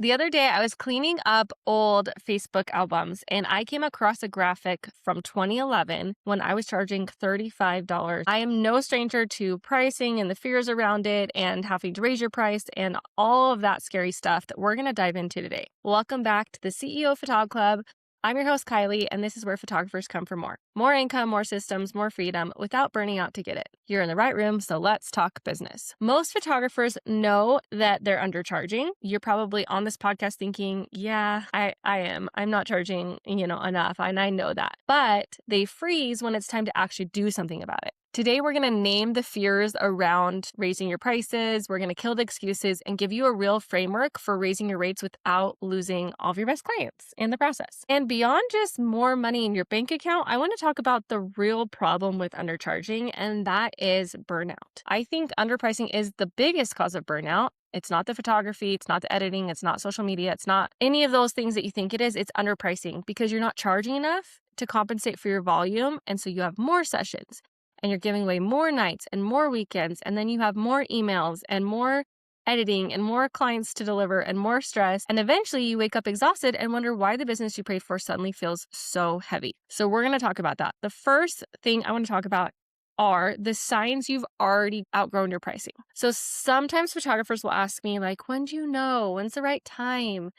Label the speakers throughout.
Speaker 1: The other day, I was cleaning up old Facebook albums and I came across a graphic from 2011 when I was charging $35. I am no stranger to pricing and the fears around it and having to raise your price and all of that scary stuff that we're going to dive into today. Welcome back to the CEO Photog Club. I'm your host, Kylie, and this is where photographers come for more. More income, more systems, more freedom without burning out to get it. You're in the right room, so let's talk business. Most photographers know that they're undercharging. You're probably on this podcast thinking, yeah, I am. I'm not charging, enough, and I know that. But they freeze when it's time to actually do something about it. Today, we're going to name the fears around raising your prices. We're going to kill the excuses and give you a real framework for raising your rates without losing all of your best clients in the process. And beyond just more money in your bank account, I want to talk about the real problem with undercharging, and that is burnout. I think underpricing is the biggest cause of burnout. It's not the photography, it's not the editing, it's not social media, it's not any of those things that you think it is. It's underpricing because you're not charging enough to compensate for your volume. And so you have more sessions and you're giving away more nights and more weekends. And then you have more emails and more editing and more clients to deliver and more stress. And eventually you wake up exhausted and wonder why the business you prayed for suddenly feels so heavy. So we're going to talk about that. The first thing I want to talk about are the signs you've already outgrown your pricing. So sometimes photographers will ask me, like, when do you know? When's the right time?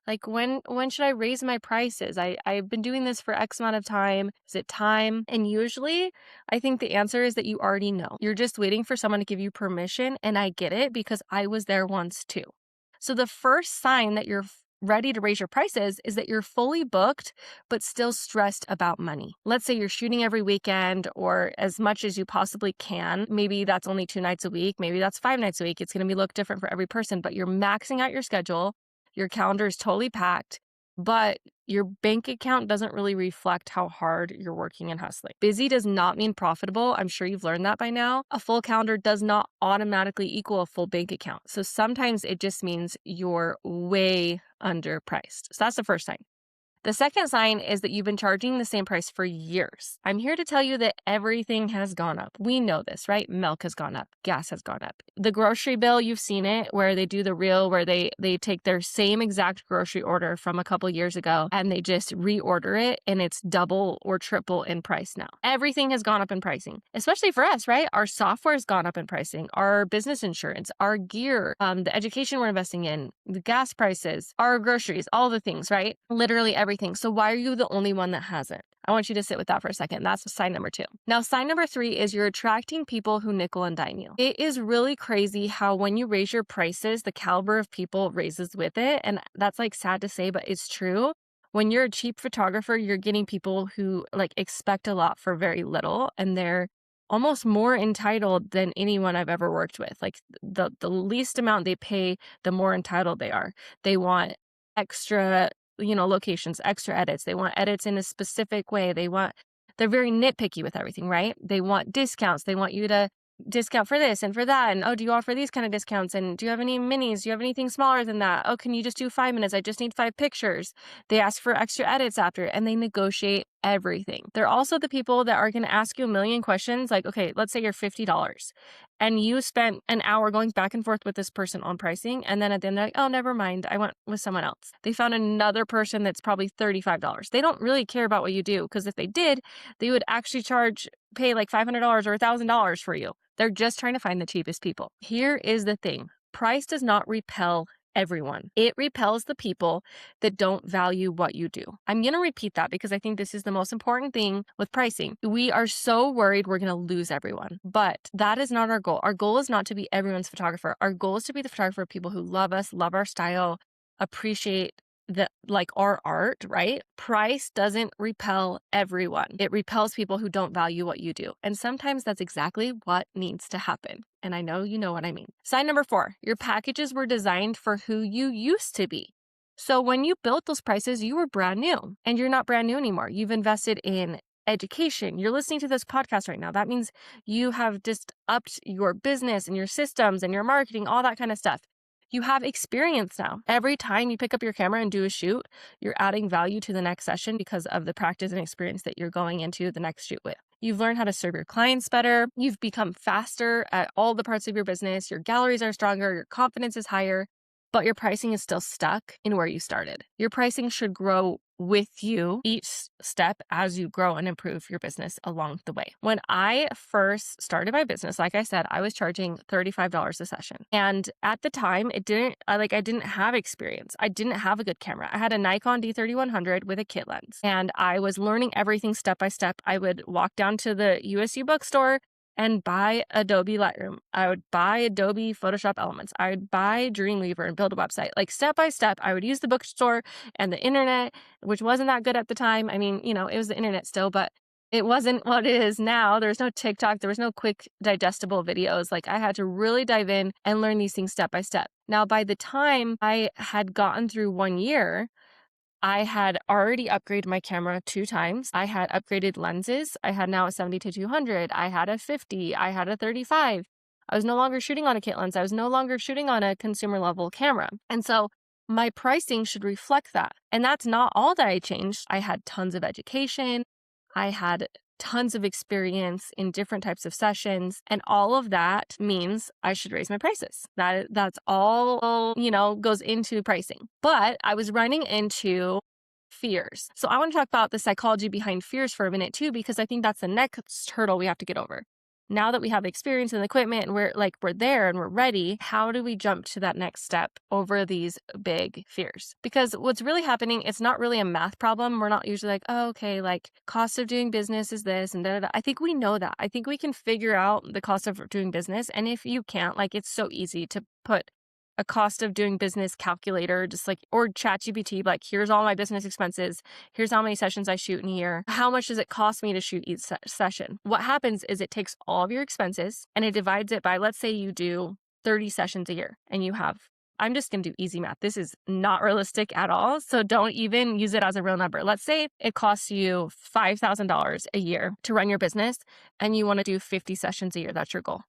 Speaker 1: Like, when should I raise my prices? I've been doing this for X amount of time. Is it time? And usually I think the answer is that you already know. You're just waiting for someone to give you permission. And I get it because I was there once too. So the first sign that you're ready to raise your prices is that you're fully booked, but still stressed about money. Let's say you're shooting every weekend or as much as you possibly can. Maybe that's only 2 nights a week. Maybe that's 5 nights a week. It's going to look different for every person, but you're maxing out your schedule. Your calendar is totally packed, but your bank account doesn't really reflect how hard you're working and hustling. Busy does not mean profitable. I'm sure you've learned that by now. A full calendar does not automatically equal a full bank account. So sometimes it just means you're way underpriced. So that's the first sign. The second sign is that you've been charging the same price for years. I'm here to tell you that everything has gone up. We know this, right? Milk has gone up. Gas has gone up. The grocery bill, you've seen it, where they do the reel, where they take their same exact grocery order from a couple years ago and they just reorder it and it's double or triple in price now. Everything has gone up in pricing, especially for us, right? Our software has gone up in pricing, our business insurance, our gear, the education we're investing in, the gas prices, our groceries, all the things, right? Literally everything. So why are you the only one that hasn't? I want you to sit with that for a second. That's sign number 2. Now, sign number 3 is you're attracting people who nickel and dime you. It is really crazy how when you raise your prices, the caliber of people raises with it. And that's like sad to say, but it's true. When you're a cheap photographer, you're getting people who like expect a lot for very little, and they're almost more entitled than anyone I've ever worked with. Like the least amount they pay, the more entitled they are. They want extra locations, extra edits. They want edits in a specific way. They're very nitpicky with everything, right? They want discounts. They want you to discount for this and for that. And, oh, do you offer these kind of discounts? And do you have any minis? Do you have anything smaller than that? Oh, can you just do 5 minutes? I just need 5 pictures. They ask for extra edits after, and they negotiate everything. They're also the people that are going to ask you a million questions. Like, okay, let's say you're $50 and you spent an hour going back and forth with this person on pricing. And then at the end, they're like, oh, never mind. I went with someone else. They found another person that's probably $35. They don't really care about what you do, because if they did, they would actually pay like $500 or $1,000 for you. They're just trying to find the cheapest people. Here is the thing. Price does not repel everyone. It repels the people that don't value what you do. I'm going to repeat that because I think this is the most important thing with pricing. We are so worried we're going to lose everyone, but that is not our goal. Our goal is not to be everyone's photographer. Our goal is to be the photographer of people who love us, love our style, appreciate our art, right? Price doesn't repel everyone. It repels people who don't value what you do. And sometimes that's exactly what needs to happen. And I know you know what I mean. Sign number 4, your packages were designed for who you used to be. So when you built those prices, you were brand new, and you're not brand new anymore. You've invested in education. You're listening to this podcast right now. That means you have just upped your business and your systems and your marketing, all that kind of stuff. You have experience now. Every time you pick up your camera and do a shoot, you're adding value to the next session because of the practice and experience that you're going into the next shoot with. You've learned how to serve your clients better. You've become faster at all the parts of your business. Your galleries are stronger. Your confidence is higher. but your pricing is still stuck in where you started. Your pricing should grow with you each step as you grow and improve your business along the way. When I first started my business, like I said, I was charging $35 a session. And at the time, I didn't have experience. I didn't have a good camera. I had a Nikon D3100 with a kit lens, and I was learning everything step by step. I would walk down to the USU bookstore and buy Adobe Lightroom. I would buy Adobe Photoshop Elements. I would buy Dreamweaver and build a website. Like step by step, I would use the bookstore and the internet, which wasn't that good at the time. I mean, it was the internet still, but it wasn't what it is now. There was no TikTok. There was no quick digestible videos. Like I had to really dive in and learn these things step by step. Now, by the time I had gotten through 1 year, I had already upgraded my camera 2 times. I had upgraded lenses. I had now a 70-200. I had a 50. I had a 35. I was no longer shooting on a kit lens. I was no longer shooting on a consumer level camera. And so my pricing should reflect that. And that's not all that I changed. I had tons of education. I had tons of experience in different types of sessions, and all of that means I should raise my prices. That's all, goes into pricing. But I was running into fears. So I want to talk about the psychology behind fears for a minute too, because I think that's the next hurdle we have to get over. Now that we have experience and equipment and we're there and we're ready, how do we jump to that next step over these big fears? Because what's really happening, it's not really a math problem. We're not usually like, oh, okay, like cost of doing business is this and da, da, da. I think we know that. I think we can figure out the cost of doing business. And if you can't, like it's so easy to put a cost of doing business calculator, just like, or ChatGPT, like here's all my business expenses. Here's how many sessions I shoot in a year. How much does it cost me to shoot each session? What happens is it takes all of your expenses and it divides it by, let's say you do 30 sessions a year and you have, I'm just going to do easy math. This is not realistic at all. So don't even use it as a real number. Let's say it costs you $5,000 a year to run your business and you want to do 50 sessions a year. That's your goal.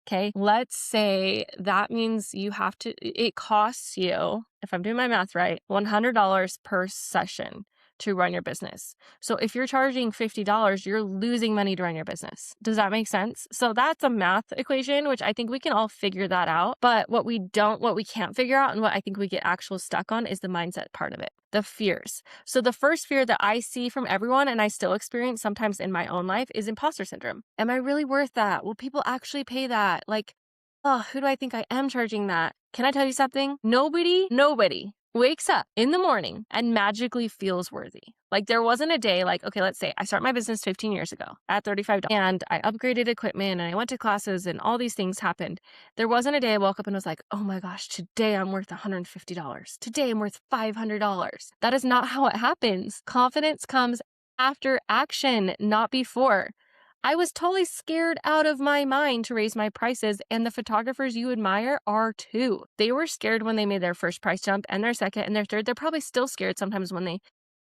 Speaker 1: Okay, let's say that means it costs you, if I'm doing my math right, $100 per session to run your business. So if you're charging $50, you're losing money to run your business. Does that make sense? So that's a math equation, which I think we can all figure that out. But what we can't figure out and what I think we get actually stuck on is the mindset part of it, the fears. So the first fear that I see from everyone, and I still experience sometimes in my own life, is imposter syndrome. Am I really worth that? Will people actually pay that? Like, oh, who do I think I am charging that? Can I tell you something? Nobody wakes up in the morning and magically feels worthy. Like there wasn't a day like, okay, let's say I start my business 15 years ago at $35 and I upgraded equipment and I went to classes and all these things happened. There wasn't a day I woke up and was like, oh my gosh, today I'm worth $150. Today I'm worth $500. That is not how it happens. Confidence comes after action, not before. I was totally scared out of my mind to raise my prices, and the photographers you admire are too. They were scared when they made their first price jump and their second and their third. They're probably still scared sometimes when they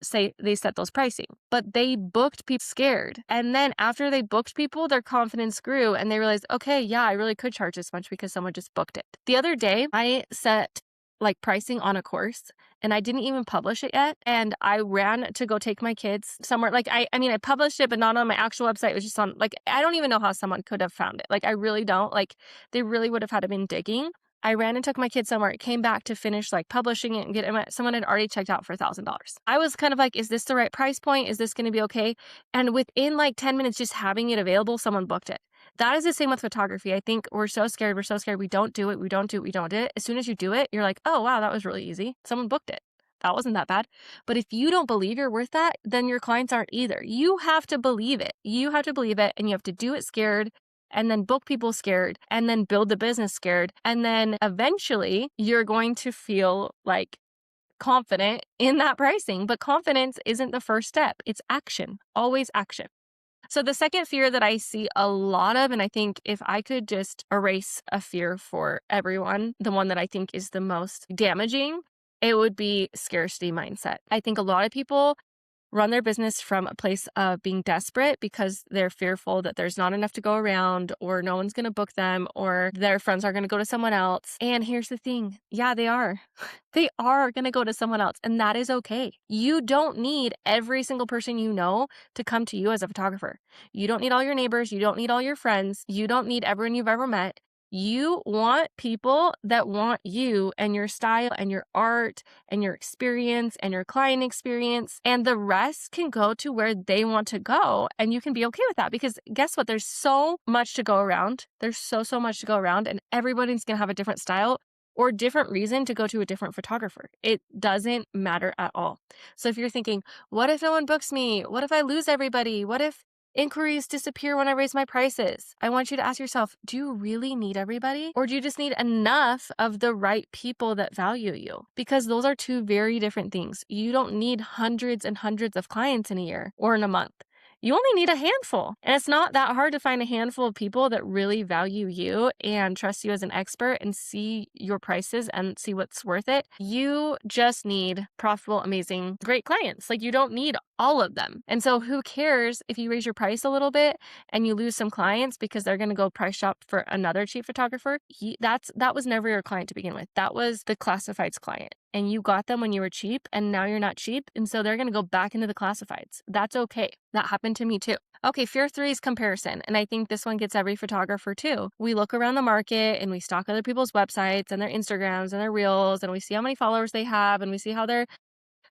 Speaker 1: say they set those pricing, but they booked people scared. And then after they booked people, their confidence grew and they realized, okay, yeah, I really could charge this much because someone just booked it. The other day, I set pricing on a course and I didn't even publish it yet. And I ran to go take my kids somewhere. I published it, but not on my actual website. It was just on, I don't even know how someone could have found it. I really don't. They really would have had to been digging. I ran and took my kids somewhere. It came back to finish publishing it and get it. Someone had already checked out for $1,000. I was kind of like, is this the right price point? Is this going to be okay? And within 10 minutes, just having it available, someone booked it. That is the same with photography. I think we're so scared. We don't do it. As soon as you do it, you're like, oh, wow, that was really easy. Someone booked it. That wasn't that bad. But if you don't believe you're worth that, then your clients aren't either. You have to believe it. And you have to do it scared, and then book people scared, and then build the business scared. And then eventually you're going to feel confident in that pricing. But confidence isn't the first step. It's action, always action. So the second fear that I see a lot of, and I think if I could just erase a fear for everyone, the one that I think is the most damaging, it would be scarcity mindset. I think a lot of people run their business from a place of being desperate because they're fearful that there's not enough to go around, or no one's going to book them, or their friends are going to go to someone else. And here's the thing. Yeah, they are. They are going to go to someone else, and that is okay. You don't need every single person you know to come to you as a photographer. You don't need all your neighbors. You don't need all your friends. You don't need everyone you've ever met. You want people that want you and your style and your art and your experience and your client experience, and the rest can go to where they want to go. And you can be okay with that because guess what? There's so much to go around. There's so much to go around, and everybody's going to have a different style or different reason to go to a different photographer. It doesn't matter at all. So if you're thinking, what if no one books me? What if I lose everybody? What if inquiries disappear when I raise my prices? I want you to ask yourself, do you really need everybody? Or do you just need enough of the right people that value you? Because those are two very different things. You don't need hundreds and hundreds of clients in a year or in a month. You only need a handful. And it's not that hard to find a handful of people that really value you and trust you as an expert and see your prices and see what's worth it. You just need profitable, amazing, great clients. Like, you don't need all of them. And so who cares if you raise your price a little bit and you lose some clients because they're going to go price shop for another cheap photographer? That was never your client to begin with. That was the classifieds client. And you got them when you were cheap, and now you're not cheap. And so they're going to go back into the classifieds. That's okay. That happened to me too. Okay, fear 3 is comparison. And I think this one gets every photographer too. We look around the market and we stalk other people's websites and their Instagrams and their reels, and we see how many followers they have, and we see how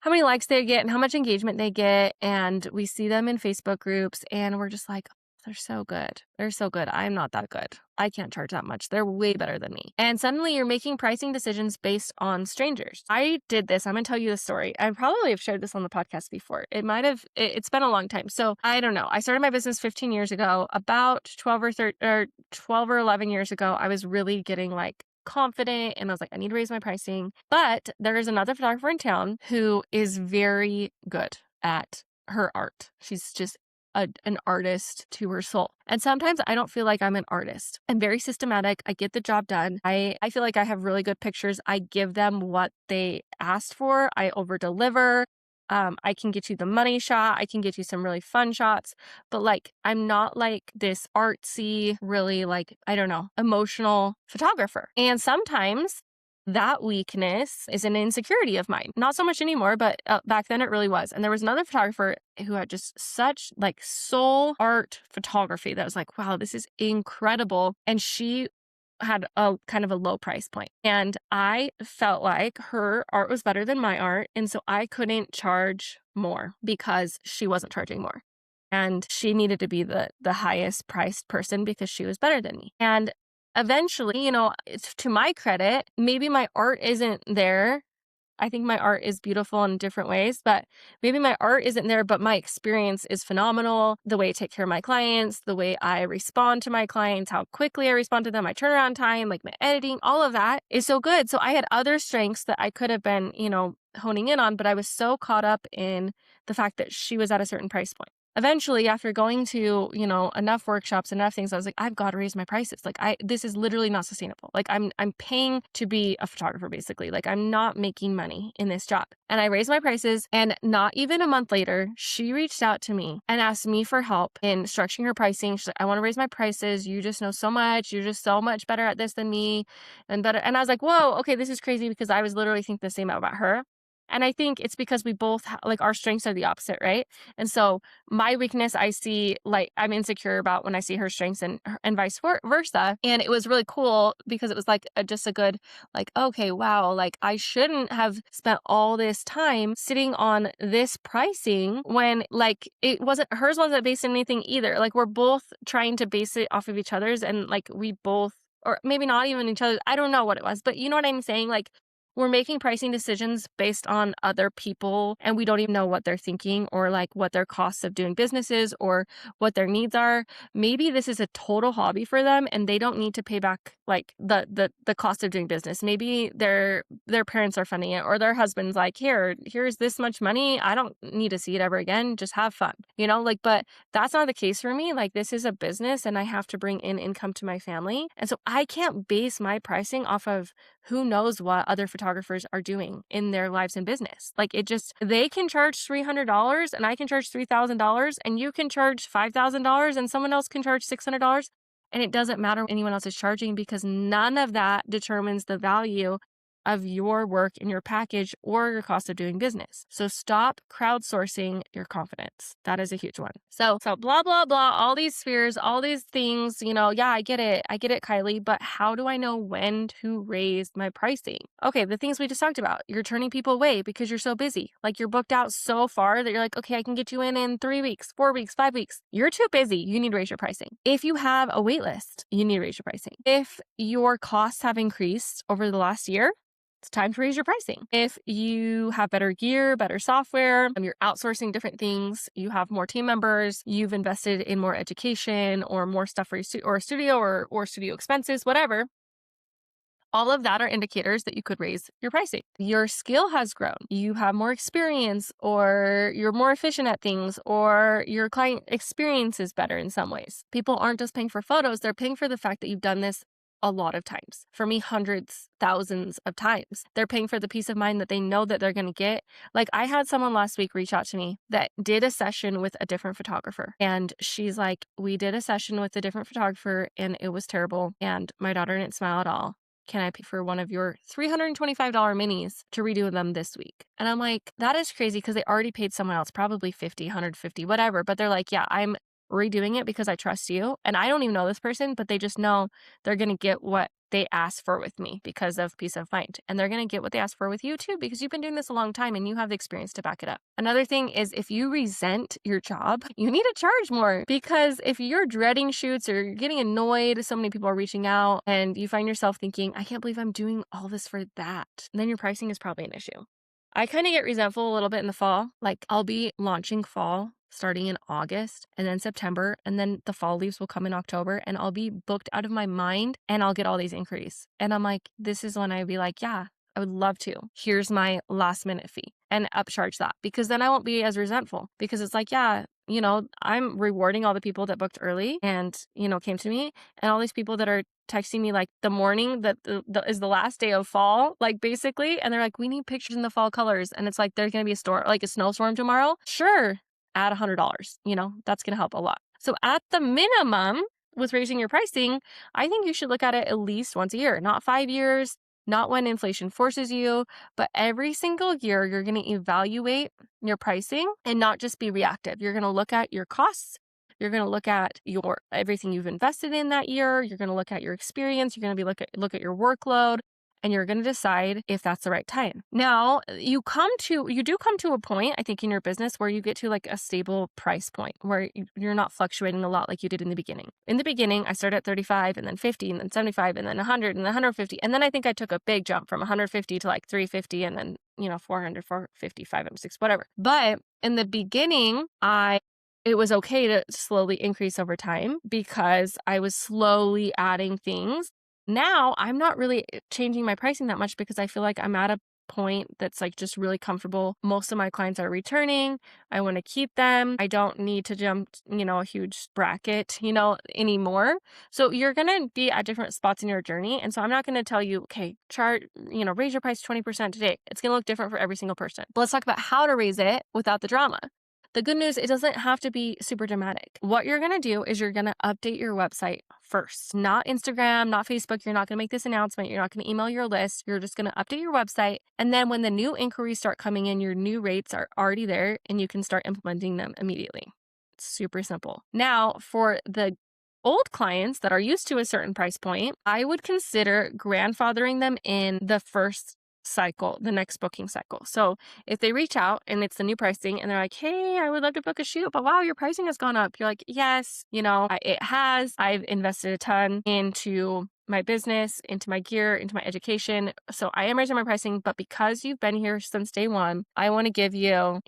Speaker 1: many likes they get and how much engagement they get. And we see them in Facebook groups, and we're just like, they're so good. They're so good. I'm not that good. I can't charge that much. They're way better than me. And suddenly you're making pricing decisions based on strangers. I did this. I'm going to tell you the story. I probably have shared this on the podcast before. It's been a long time. So I don't know. I started my business 15 years ago. About 12 or 11 years ago, I was really getting like confident, and I was like, I need to raise my pricing. But there is another photographer in town who is very good at her art. She's just an artist to her soul. And sometimes I don't feel like I'm an artist. I'm very systematic. I get the job done. I feel like I have really good pictures. I give them what they asked for. I over deliver. I can get you the money shot. I can get you some really fun shots, but like, I'm not like this artsy, really like, I don't know, emotional photographer. And sometimes that weakness is an insecurity of mine. Not so much anymore, but back then it really was. And there was another photographer who had just such like soul art photography that was like, wow, this is incredible. And she had a kind of a low price point. And I felt like her art was better than my art. And so I couldn't charge more because she wasn't charging more. And she needed to be the highest priced person because she was better than me. And eventually, it's to my credit, maybe my art isn't there. I think my art is beautiful in different ways, but maybe my art isn't there, but my experience is phenomenal. The way I take care of my clients, the way I respond to my clients, how quickly I respond to them, my turnaround time, like my editing, all of that is so good. So I had other strengths that I could have been, honing in on, but I was so caught up in the fact that she was at a certain price point. Eventually, after going to, enough workshops, enough things, I was like, I've got to raise my prices. Like, this is literally not sustainable. Like, I'm paying to be a photographer, basically. Like, I'm not making money in this job. And I raised my prices, and not even a month later, she reached out to me and asked me for help in structuring her pricing. She's like, I want to raise my prices. You just know so much. You're just so much better at this than me and better. And I was like, whoa, okay, this is crazy, because I was literally thinking the same about her. And I think it's because we both like our strengths are the opposite, right? And so my weakness, I see like I'm insecure about when I see her strengths, and vice versa. And it was really cool because it was like just a good, like, okay, wow, like I shouldn't have spent all this time sitting on this pricing when like hers wasn't based on anything either. Like, we're both trying to base it off of each other's, and like we both, or maybe not even each other's, I don't know what it was, but you know what I'm saying? Like, we're making pricing decisions based on other people, and we don't even know what they're thinking, or like what their costs of doing business is, or what their needs are. Maybe this is a total hobby for them and they don't need to pay back like the cost of doing business. Maybe their parents are funding it, or their husband's like, here's this much money. I don't need to see it ever again. Just have fun, but that's not the case for me. Like, this is a business and I have to bring in income to my family. And so I can't base my pricing off of who knows what other photographers are doing in their lives and business. Like, they can charge $300 and I can charge $3,000, and you can charge $5,000 and someone else can charge $600. And it doesn't matter what anyone else is charging, because none of that determines the value of your work and your package or your cost of doing business. So stop crowdsourcing your confidence. That is a huge one. So blah, blah, blah, all these spheres, all these things, yeah, I get it. I get it, Kylie, but how do I know when to raise my pricing? Okay, the things we just talked about. You're turning people away because you're so busy. Like, you're booked out so far that you're like, okay, I can get you in 3 weeks, 4 weeks, 5 weeks. You're too busy. You need to raise your pricing. If you have a wait list, you need to raise your pricing. If your costs have increased over the last year, it's time to raise your pricing. If you have better gear, better software, you're outsourcing different things, you have more team members, you've invested in more education or more stuff for your or a studio or studio expenses, whatever. All of that are indicators that you could raise your pricing. Your skill has grown. You have more experience, or you're more efficient at things, or your client experience is better in some ways. People aren't just paying for photos, they're paying for the fact that you've done this a lot of times. For me, hundreds, thousands of times. They're paying for the peace of mind that they know that they're going to get. Like, I had someone last week reach out to me that did a session with a different photographer. And she's like, we did a session with a different photographer and it was terrible. And my daughter didn't smile at all. Can I pay for one of your $325 minis to redo them this week? And I'm like, that is crazy, because they already paid someone else, probably $50, $150, whatever. But they're like, yeah, I'm redoing it because I trust you. And I don't even know this person, but they just know they're going to get what they asked for with me because of peace of mind. And they're going to get what they asked for with you too, because you've been doing this a long time and you have the experience to back it up. Another thing is, if you resent your job, you need to charge more, because if you're dreading shoots or you're getting annoyed, so many people are reaching out, and you find yourself thinking, I can't believe I'm doing all this for that, then your pricing is probably an issue. I kind of get resentful a little bit in the fall. Like, I'll be launching fall starting in August and then September, and then the fall leaves will come in October, and I'll be booked out of my mind and I'll get all these inquiries. And I'm like, this is when I'd be like, yeah, I would love to. Here's my last minute fee, and upcharge that, because then I won't be as resentful, because it's like, yeah, I'm rewarding all the people that booked early and, came to me, and all these people that are texting me like the morning that is the last day of fall, like, basically, and they're like, we need pictures in the fall colors. And it's like, there's going to be a snowstorm tomorrow. Sure. Add $100, that's going to help a lot. So at the minimum, with raising your pricing, I think you should look at it at least once a year, not 5 years, not when inflation forces you, but every single year you're going to evaluate your pricing and not just be reactive. You're going to look at your costs. You're going to look at everything you've invested in that year. You're going to look at your experience. You're going to look at your workload, and you're going to decide if that's the right time. Now, you do come to a point, I think, in your business where you get to like a stable price point where you're not fluctuating a lot like you did in the beginning. In the beginning, I started at 35 and then 50 and then 75 and then 100 and then 150. And then I think I took a big jump from 150 to like 350 and then, 400, 450, 506, whatever. But in the beginning, it was okay to slowly increase over time because I was slowly adding things. Now, I'm not really changing my pricing that much because I feel like I'm at a point that's like just really comfortable. Most of my clients are returning. I want to keep them. I don't need to jump, a huge bracket, anymore. So you're going to be at different spots in your journey. And so I'm not going to tell you, okay, raise your price 20% today. It's going to look different for every single person. But let's talk about how to raise it without the drama. The good news, it doesn't have to be super dramatic. What you're going to do is you're going to update your website first, not Instagram, not Facebook. You're not going to make this announcement. You're not going to email your list. You're just going to update your website. And then when the new inquiries start coming in, your new rates are already there and you can start implementing them immediately. It's super simple. Now, for the old clients that are used to a certain price point, I would consider grandfathering them in the first cycle, the next booking cycle. So if they reach out and it's the new pricing and they're like, hey, I would love to book a shoot, but wow, your pricing has gone up. You're like, yes, it has. I've invested a ton into my business, into my gear, into my education. So I am raising my pricing, but because you've been here since day one, I want to give you,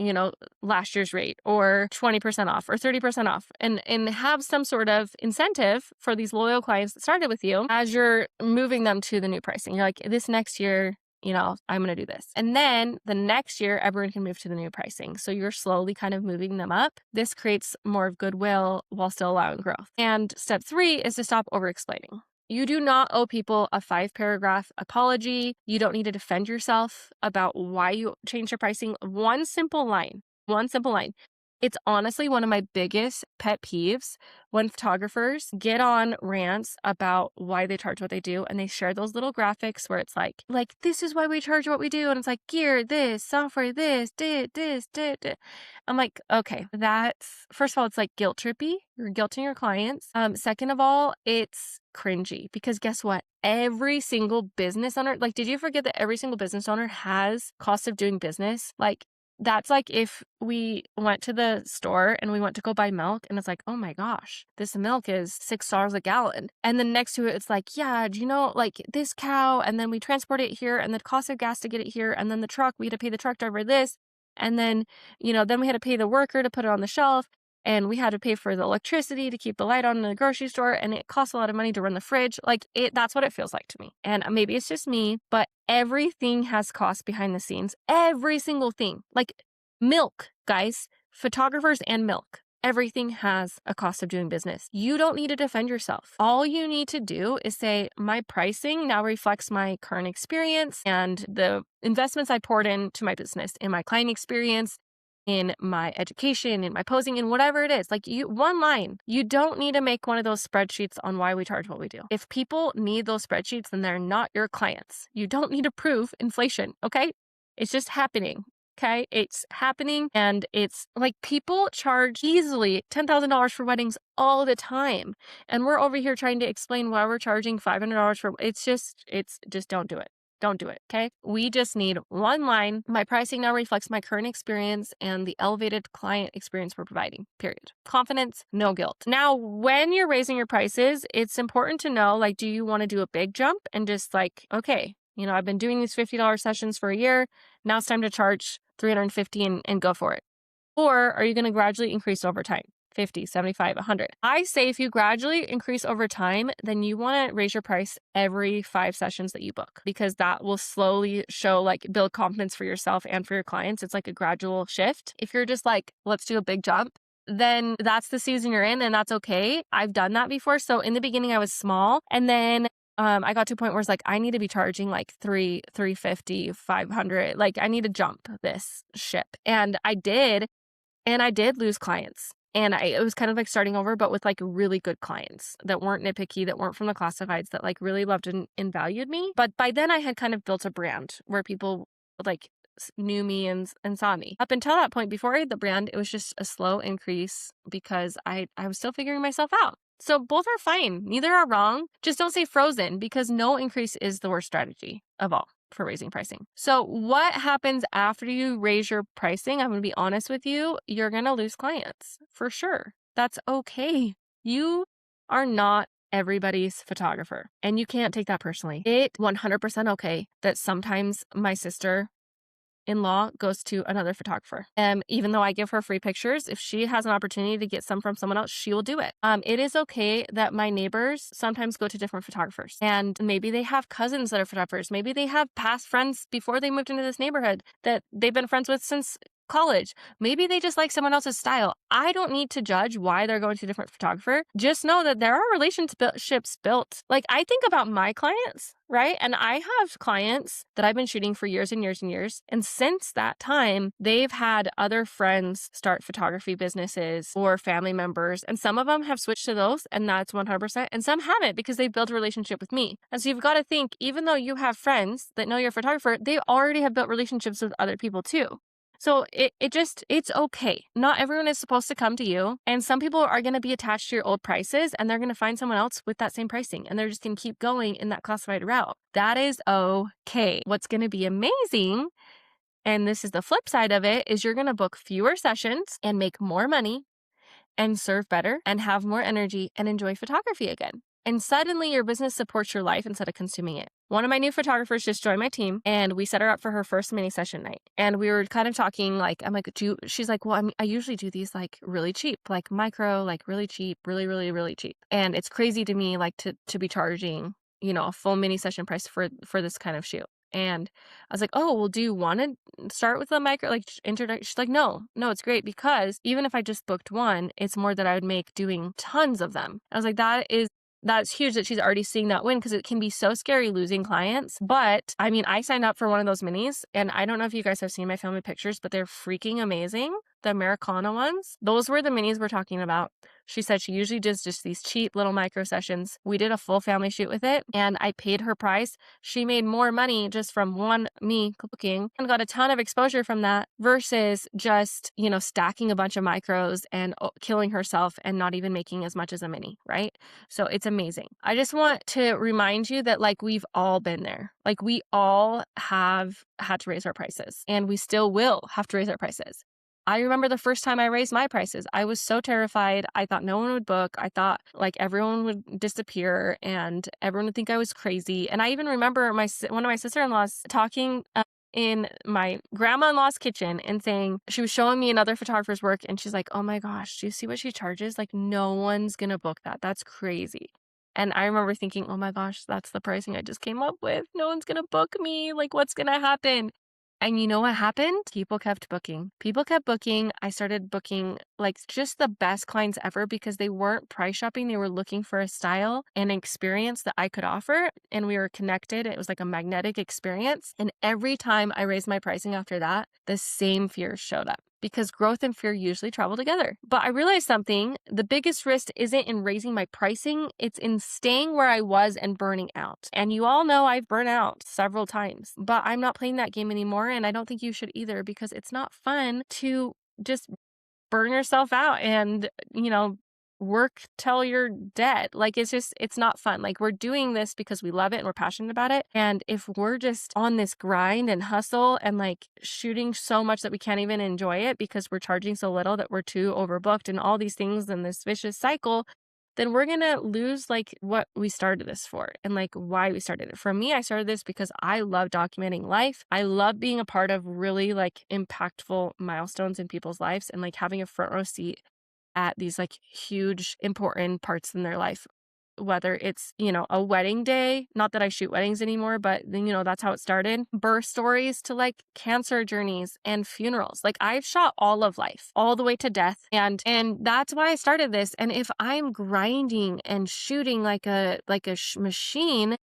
Speaker 1: last year's rate or 20% off or 30% off and have some sort of incentive for these loyal clients that started with you as you're moving them to the new pricing. You're like, this next year, I'm going to do this. And then the next year, everyone can move to the new pricing. So you're slowly kind of moving them up. This creates more of goodwill while still allowing growth. And step 3 is to stop over-explaining. You do not owe people a 5-paragraph apology. You don't need to defend yourself about why you changed your pricing. One simple line. It's honestly one of my biggest pet peeves when photographers get on rants about why they charge what they do, and they share those little graphics where it's like this is why we charge what we do, and it's like gear, this, software, this, this. I'm like, okay, that's first of all, it's like guilt trippy. You're guilting your clients. Second of all, it's cringy because guess what? Every single business owner, like, did you forget that every single business owner has cost of doing business? Like, that's like if we went to the store and we went to go buy milk and it's like, oh my gosh, this milk is $6 a gallon. And then next to it, it's like, yeah, do you know, like this cow, and then we transport it here and the cost of gas to get it here. And then the truck, we had to pay the truck driver this. And then, then we had to pay the worker to put it on the shelf. And we had to pay for the electricity to keep the light on in the grocery store. And it costs a lot of money to run the fridge. Like that's what it feels like to me. And maybe it's just me, but everything has costs behind the scenes. Every single thing. Like milk, guys, photographers and milk. Everything has a cost of doing business. You don't need to defend yourself. All you need to do is say, my pricing now reflects my current experience and the investments I poured into my business, in my client experience, in my education, in my posing, in whatever it is. Like one line. You don't need to make one of those spreadsheets on why we charge what we do. If people need those spreadsheets, then they're not your clients. You don't need to prove inflation, okay? It's just happening. Okay, it's happening, and it's like people charge easily $10,000 for weddings all the time, and we're over here trying to explain why we're charging $500 for. It's just don't do it. Don't do it. Okay, we just need one line. My pricing now reflects my current experience and the elevated client experience we're providing. Period. Confidence, no guilt. Now, when you're raising your prices, it's important to know, like, do you want to do a big jump and just like, okay, I've been doing these $50 sessions for a year. Now it's time to charge $350 and go for it. Or are you going to gradually increase over time? 50, 75, 100. I say if you gradually increase over time, then you want to raise your price every 5 sessions that you book, because that will slowly show, like, build confidence for yourself and for your clients. It's like a gradual shift. If you're just like, let's do a big jump, then that's the season you're in and that's okay. I've done that before. So in the beginning I was small, and then I got to a point where it's like, I need to be charging like $350, $500. Like I need to jump this ship. And I did lose clients. And it was kind of like starting over, but with like really good clients that weren't nitpicky, that weren't from the classifieds, that like really loved and valued me. But by then I had kind of built a brand where people like knew me and saw me. Up until that point, before I had the brand, it was just a slow increase because I was still figuring myself out. So both are fine. Neither are wrong. Just don't say frozen, because no increase is the worst strategy of all for raising pricing. So what happens after you raise your pricing? I'm going to be honest with you. You're going to lose clients for sure. That's okay. You are not everybody's photographer, and you can't take that personally. It's 100% okay that sometimes my sister-in-law goes to another photographer. Even though I give her free pictures, if she has an opportunity to get some from someone else, she will do it. It is okay that my neighbors sometimes go to different photographers, and maybe they have cousins that are photographers. Maybe they have past friends before they moved into this neighborhood that they've been friends with since college. Maybe they just like someone else's style. I don't need to judge why they're going to a different photographer. Just know that there are relationships built. Like, I think about my clients, right? And I have clients that I've been shooting for years and years and years. And since that time, they've had other friends start photography businesses or family members. And some of them have switched to those, and that's 100%. And some haven't, because they've built a relationship with me. And so you've got to think, even though you have friends that know you're a photographer, they already have built relationships with other people too. So it's okay. Not everyone is supposed to come to you. And some people are going to be attached to your old prices, and they're going to find someone else with that same pricing, and they're just going to keep going in that classified route. That is okay. What's going to be amazing, and this is the flip side of it, is you're going to book fewer sessions and make more money and serve better and have more energy and enjoy photography again. And suddenly your business supports your life instead of consuming it. One of my new photographers just joined my team, and we set her up for her first mini session night. And we were kind of talking, like, I'm like, she's like, well, I usually do these like really cheap, like micro, like really cheap, really, really, really cheap. And it's crazy to me, like to be charging, a full mini session price for this kind of shoot. And I was like, oh, well, do you want to start with a micro, like, introduction? She's like, no, it's great, because even if I just booked one, it's more that I would make doing tons of them. I was like, that's huge that she's already seeing that win, because it can be so scary losing clients. But I mean, I signed up for one of those minis, and I don't know if you guys have seen my family pictures, but they're freaking amazing. the Americana ones. Those were the minis we're talking about. She said she usually does just these cheap little micro sessions. We did a full family shoot with it and I paid her price. She made more money just from me cooking and got a ton of exposure from that versus just, stacking a bunch of micros and killing herself and not even making as much as a mini, right? So it's amazing. I just want to remind you that we've all been there. We all have had to raise our prices and we still will have to raise our prices. I remember the first time I raised my prices, I was so terrified. I thought no one would book. I thought everyone would disappear and everyone would think I was crazy. And I even remember one of my sister-in-laws talking in my grandma-in-law's kitchen and saying, she was showing me another photographer's work and she's like, oh my gosh, do you see what she charges? No one's going to book that. That's crazy. And I remember thinking, oh my gosh, that's the pricing I just came up with. No one's going to book me. What's going to happen? And you know what happened? People kept booking. People kept booking. I started booking just the best clients ever because they weren't price shopping. They were looking for a style and an experience that I could offer. And we were connected. It was like a magnetic experience. And every time I raised my pricing after that, the same fears showed up because growth and fear usually travel together. But I realized something. The biggest risk isn't in raising my pricing. It's in staying where I was and burning out. And you all know I've burnt out several times, but I'm not playing that game anymore. And I don't think you should either because it's not fun to just burn yourself out and, work till you're dead. It's not fun. We're doing this because we love it and we're passionate about it. And if we're just on this grind and hustle and shooting so much that we can't even enjoy it because we're charging so little that we're too overbooked and all these things in this vicious cycle, then we're going to lose what we started this for and why we started it. For me, I started this because I love documenting life. I love being a part of really impactful milestones in people's lives and having a front row seat at these huge important parts in their life. Whether it's, a wedding day, not that I shoot weddings anymore, but that's how it started. Birth stories to cancer journeys and funerals. I've shot all of life, all the way to death. And that's why I started this. And if I'm grinding and shooting like a machine,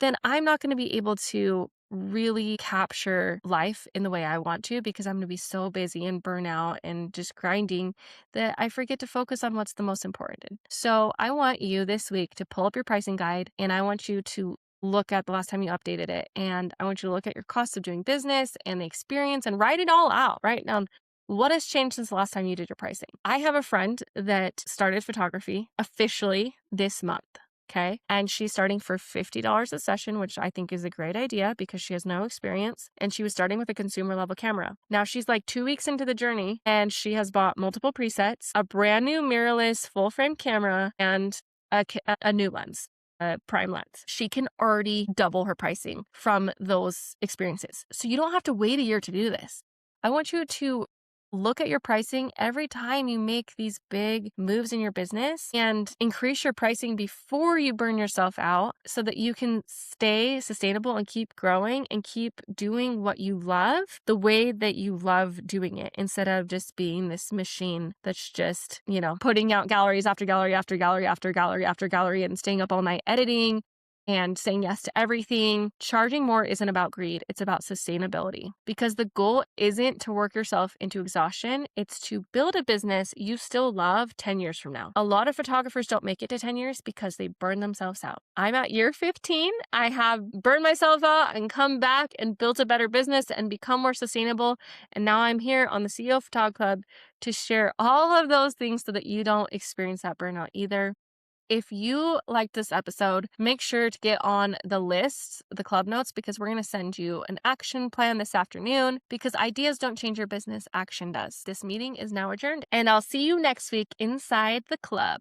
Speaker 1: then I'm not going to be able to really capture life in the way I want to because I'm going to be so busy and burnout and just grinding that I forget to focus on what's the most important. So I want you this week to pull up your pricing guide and I want you to look at the last time you updated it. And I want you to look at your cost of doing business and the experience and write it all out. Write down what has changed since the last time you did your pricing. I have a friend that started photography officially this month. Okay. And she's starting for $50 a session, which I think is a great idea because she has no experience. And she was starting with a consumer level camera. Now she's 2 weeks into the journey and she has bought multiple presets, a brand new mirrorless full frame camera, and a new lens, a prime lens. She can already double her pricing from those experiences. So you don't have to wait a year to do this. I want you to look at your pricing every time you make these big moves in your business and increase your pricing before you burn yourself out so that you can stay sustainable and keep growing and keep doing what you love the way that you love doing it instead of just being this machine that's just, putting out galleries after gallery after gallery after gallery after gallery and staying up all night editing and saying yes to everything. Charging more isn't about greed. It's about sustainability because the goal isn't to work yourself into exhaustion. It's to build a business you still love 10 years from now. A lot of photographers don't make it to 10 years because they burn themselves out. I'm at year 15. I have burned myself out and come back and built a better business and become more sustainable. And now I'm here on the CEO Photog Club to share all of those things so that you don't experience that burnout either. If you like this episode, make sure to get on the list, the club notes, because we're going to send you an action plan this afternoon because ideas don't change your business, action does. This meeting is now adjourned and I'll see you next week inside the club.